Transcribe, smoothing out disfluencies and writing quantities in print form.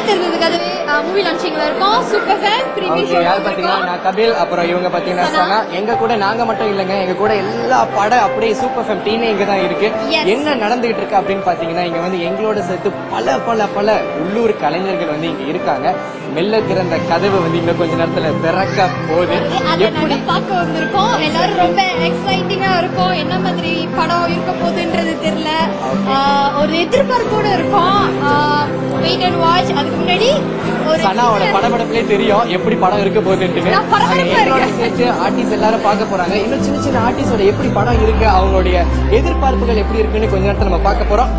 தெரிஞ்சதுக்காகவே movie லான்ச்சிங்ல இருக்கோம். Super fan premier show. யார் பாத்தீங்கன்னா நான் கபில், அப்புறம் இவங்க பாத்தீங்கன்னா சனா. எங்க கூட நாங்க மட்டும் இல்லைங்க, எங்க கூட எல்லா படம் அப்படியே சூப்பர் ஃபேம் டீமே இங்க தான் இருக்கு. என்ன நடந்துகிட்டு இருக்கு அப்படின்னு பாத்தீங்கன்னா இங்க வந்து எங்களோட சேர்த்து பல பல பல உள்ளூர் கலைஞர்கள் வந்து இங்க இருக்காங்க. மெல்ல திறந்த கதவு வந்து இன்னும் கொஞ்ச நேரத்துல திறக்க போகுது. எப்படி பார்க்க வந்திருக்கோம், எல்லாரும் ரொம்ப எக்ஸைட்டிங்கா இருக்கும். என்ன மாதிரி படம் இருக்க போகுதுன்றது தெரியல, ஒரு எதிர்பார்ப்போட இருக்கும். Wait and watch. அதுக்கு முன்னாடி ஒரு சனாவோட படபடப்புலே தெரியும் எப்படி படம் இருக்க போகுதுன்னு. சேர்த்து ஆர்டிஸ்ட் எல்லாரும் பார்க்க போறாங்க. இன்னும் சின்ன சின்ன ஆர்டிஸ்டோட எப்படி படம் இருக்கு, அவங்களுடைய எதிர்பார்ப்புகள் எப்படி இருக்குன்னு கொஞ்ச நேரத்துல நம்ம பார்க்க போறோம்.